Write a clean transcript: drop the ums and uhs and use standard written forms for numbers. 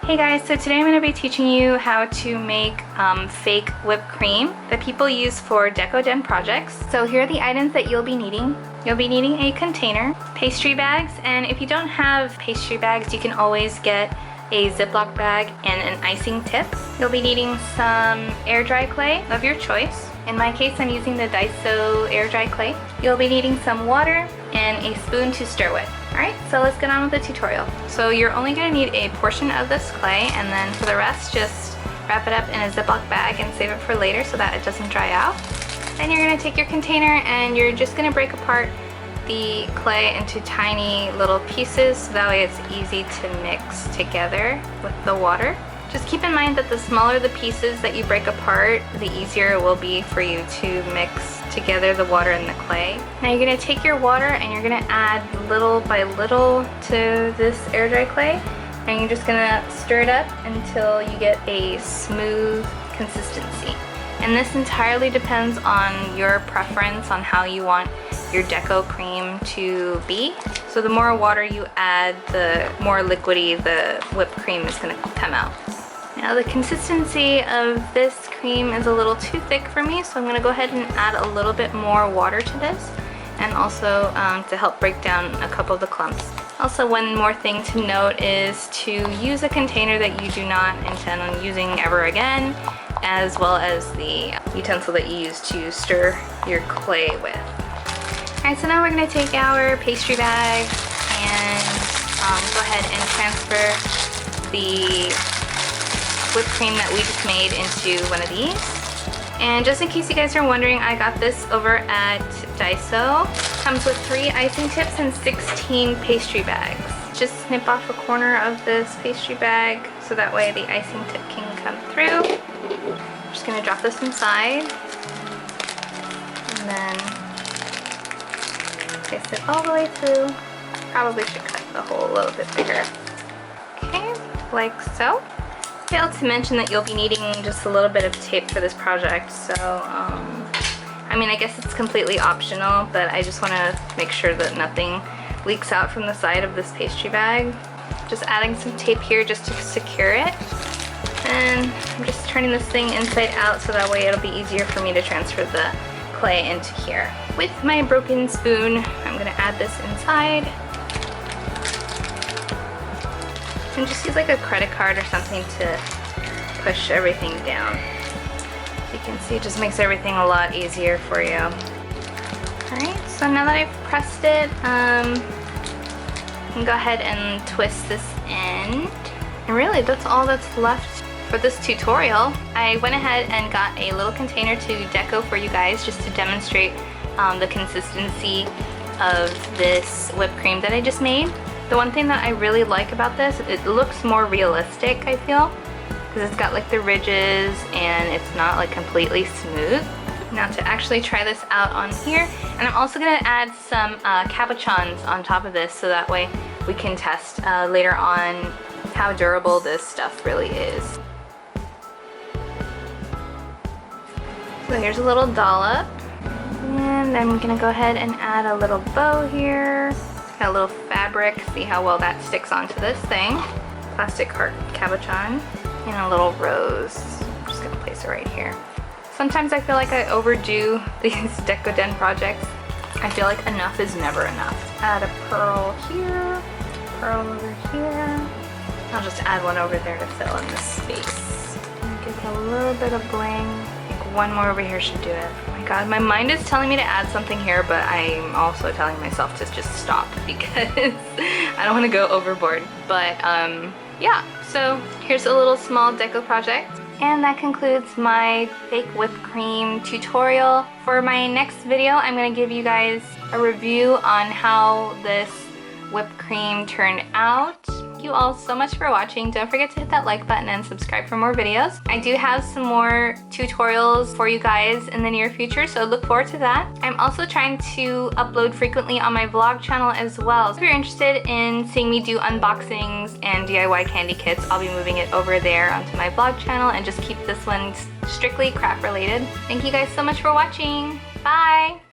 Hey guys, so today I'm going to be teaching you how to make fake whipped cream that people use for DECODEN projects. So here are the items that you'll be needing. You'll be needing a container, pastry bags, and if you don't have pastry bags, you can always get a Ziploc bag and an icing tip. You'll be needing some air dry clay of your choice. In my case, I'm using the Deco air dry clay. You'll be needing some water and a spoon to stir with. Alright, so let's get on with the tutorial. So you're only going to need a portion of this clay, and then for the rest, just wrap it up in a Ziploc bag and save it for later so that it doesn't dry out. Then you're going to take your container and you're just going to break apart the clay into tiny little pieces so that way it's easy to mix together with the water. Just keep in mind that the smaller the pieces that you break apart, the easier it will be for you to mix together the water and the clay. Now you're going to take your water and you're going to add little by little to this air dry clay, and you're just going to stir it up until you get a smooth consistency. And this entirely depends on your preference on how you want your Deco cream to be. So the more water you add, the more liquidy the whipped cream is going to come out. Now the consistency of this cream is a little too thick for me, so I'm going to go ahead and add a little bit more water to this, and also to help break down a couple of the clumps. Also, one more thing to note is to use a container that you do not intend on using ever again, as well as the utensil that you use to stir your clay with. Alright, so now we're going to take our pastry bag and go ahead and transfer the whipped cream that we just made into one of these. And just in case you guys are wondering, I got this over at Deco. Comes with 3 icing tips and 16 pastry bags. Just snip off a corner of this pastry bag so that way the icing tip can come through. I'm just going to drop this inside and then place it all the way through. Probably should cut the hole a little bit bigger. Okay, like so. Failed to mention that you'll be needing just a little bit of tape for this project, so I mean, I guess it's completely optional, but I just want to make sure that nothing leaks out from the side of this pastry bag. Just adding some tape here just to secure it, and I'm just turning this thing inside out so that way it'll be easier for me to transfer the clay into here. With my broken spoon, I'm going to add this inside. And just use like a credit card or something to push everything down. So you can see it just makes everything a lot easier for you. Alright, so now that I've pressed it, you can go ahead and twist this end. And really, that's all that's left for this tutorial. I went ahead and got a little container to Deco for you guys just to demonstrate the consistency of this whipped cream that I just made. The one thing that I really like about this, it looks more realistic, I feel, because it's got like the ridges and it's not like completely smooth. Now to actually try this out on here, and I'm also going to add some cabochons on top of this so that way we can test later on how durable this stuff really is. So here's a little dollop, and I'm going to go ahead and add a little bow here. Got a little fabric, see how well that sticks onto this thing. Plastic heart cabochon, and a little rose. I'm just gonna place it right here. Sometimes I feel like I overdo these DECODEN projects. I feel like enough is never enough. Add a pearl here, pearl over here. I'll just add one over there to fill in this space. And give it a little bit of bling. I think one more over here should do it. Oh my god, my mind is telling me to add something here, but I'm also telling myself to just stop because I don't want to go overboard. But yeah, so here's a little small Deco project. And that concludes my fake whipped cream tutorial. For my next video, I'm going to give you guys a review on how this whipped cream turned out. Thank you all so much for watching. Don't forget to hit that like button and subscribe for more videos. I do have some more tutorials for you guys in the near future, so look forward to that. I'm also trying to upload frequently on my vlog channel as well. So if you're interested in seeing me do unboxings and DIY candy kits, I'll be moving it over there onto my vlog channel and just keep this one strictly craft related. Thank you guys so much for watching. Bye!